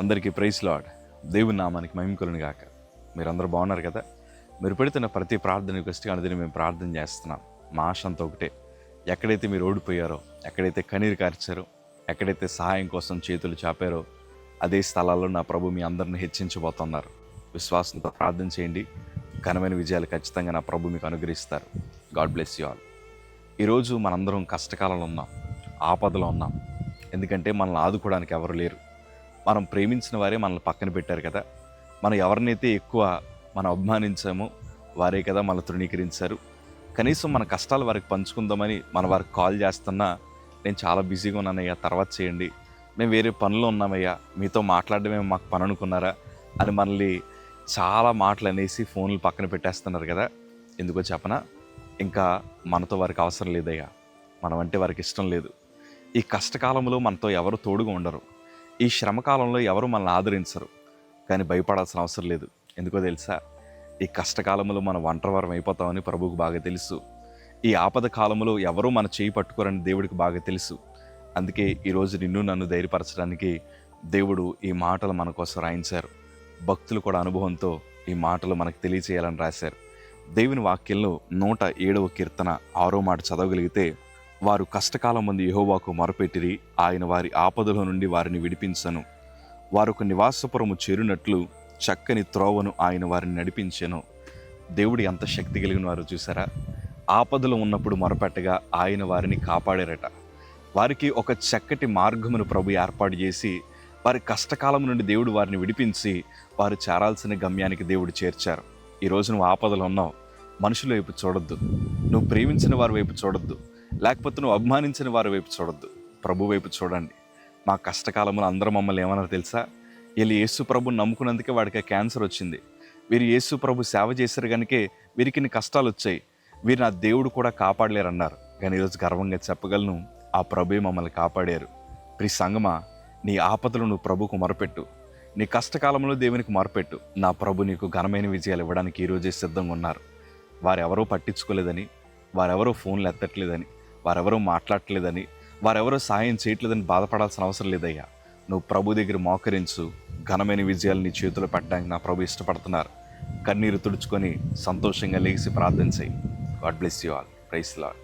అందరికీ praise lord. దేవుని నామానికి మహిమ కలుగును గాక. మీరందరూ బాగున్నారు కదా? మీరు పెడుతున్న ప్రతి ప్రార్థన రిక్వెస్ట్గా అనేది మేము ప్రార్థన చేస్తున్నాం. మా ఆశ అంతా ఒకటే, ఎక్కడైతే మీరు ఓడిపోయారో, ఎక్కడైతే కన్నీరు కార్చారో, ఎక్కడైతే సహాయం కోసం చేతులు చాపారో, అదే స్థలాల్లో నా ప్రభు మీ అందరిని హెచ్చించబోతున్నారు. విశ్వాసంతో ప్రార్థన చేయండి. ఘనమైన విజయాలు ఖచ్చితంగా నా ప్రభు మీకు అనుగ్రహిస్తారు. God bless you all. ఈరోజు మనందరం కష్టకాలంలో ఉన్నాం, ఆపదలో ఉన్నాం. ఎందుకంటే మనల్ని ఆదుకోవడానికి ఎవరు లేరు. మనం ప్రేమించిన వారే మనల్ని పక్కన పెట్టారు కదా. మనం ఎవరినైతే ఎక్కువ మనం అభిమానించామో వారే కదా మనల్ని తృణీకరించారు. కనీసం మన కష్టాలు వారికి పంచుకుందామని మన వారికి కాల్ చేస్తున్నా, నేను చాలా బిజీగా ఉన్నానయ్యా, తర్వాత చేయండి, మేము వేరే పనుల్లో ఉన్నామయ్యా, మీతో మాట్లాడడమే మాకు పని అనుకున్నారా అని మనల్ని చాలా మాటలు అనేసి ఫోన్లు పక్కన పెట్టేస్తున్నారు కదా. ఎందుకో చెప్పనా, ఇంకా మనతో వారికి అవసరం లేదయ్యా, మనం అంటే వారికి ఇష్టం లేదు. ఈ కష్టకాలంలో మనతో ఎవరు తోడుగా ఉండరు. ఈ శ్రమకాలంలో ఎవరు మనల్ని ఆదరించరు. కానీ భయపడాల్సిన అవసరం లేదు. ఎందుకో తెలుసా, ఈ కష్టకాలంలో మనం ఒంటరివారం అయిపోతామని ప్రభువుకు బాగా తెలుసు. ఈ ఆపద కాలంలో ఎవరూ మన చేయి పట్టుకోరని దేవుడికి బాగా తెలుసు. అందుకే ఈరోజు నిన్ను నన్ను ధైర్యపరచడానికి దేవుడు ఈ మాటలు మన కోసం రాయించారు. భక్తులు కూడా అనుభవంతో ఈ మాటలు మనకు తెలియచేయాలని రాశారు. దేవుని వాక్యంలో 107వ కీర్తన 6వ మాట చదవగలిగితే, వారు కష్టకాలం మంది యెహోవాకు మొరపెట్టిరి, ఆయన వారి ఆపదల నుండి వారిని విడిపించను. వారొక నివాసపురము చేరునట్లు చక్కని త్రోవను ఆయన వారిని నడిపించెను. దేవుడు ఎంత శక్తి కలిగిన వారు చూసారా. ఆపదలో ఉన్నప్పుడు మొరపెట్టగా ఆయన వారిని కాపాడారట. వారికి ఒక చక్కటి మార్గమును ప్రభు ఏర్పాటు చేసి, వారి కష్టకాలం నుండి దేవుడు వారిని విడిపించి వారు చేరాల్సిన గమ్యానికి దేవుడు చేర్చారు. ఈరోజు నువ్వు ఆపదలో ఉన్నావు, మనుషుల వైపు చూడొద్దు, నువ్వు ప్రేమించిన వారి వైపు చూడొద్దు, లేకపోతే నువ్వు అభిమానించిన వారి వైపు చూడొద్దు, ప్రభు వైపు చూడండి. మా కష్టకాలంలో అందరూ మమ్మల్ని ఏమన్నారు తెలుసా, వీళ్ళు యేసు ప్రభుని నమ్ముకున్నందుకే వాడికి క్యాన్సర్ వచ్చింది, వీరు యేసు ప్రభు సేవ చేశారు కనుకే వీరికి ఇన్ని కష్టాలు వచ్చాయి, వీరు నా దేవుడు కూడా కాపాడలేరన్నారు. కానీ ఈరోజు గర్వంగా చెప్పగలను, ఆ ప్రభుయే మమ్మల్ని కాపాడారు. ప్రియ సంగమా, నీ ఆపదలు నువ్వు ప్రభుకు మొరపెట్టు, నీ కష్టకాలంలో దేవునికి మొరపెట్టు. నా ప్రభు నీకు ఘనమైన విజయాలు ఇవ్వడానికి ఈరోజే సిద్ధంగా ఉన్నారు. వారెవరో పట్టించుకోలేదని, వారెవరో ఫోన్లు ఎత్తట్లేదని, వారెవరో మాట్లాడట్లేదని, వారెవరో సాయం చేయట్లేదని బాధపడాల్సిన అవసరం లేదయ్యా. నువ్వు ప్రభు దగ్గర మోకరించు. ఘనమైన విజయాలు నీ చేతిలో పెట్టడానికి నా ప్రభు ఇష్టపడుతున్నారు. కన్నీరు తుడుచుకొని సంతోషంగా లేచి ప్రార్థన చేయి. God bless you all. Praise lord.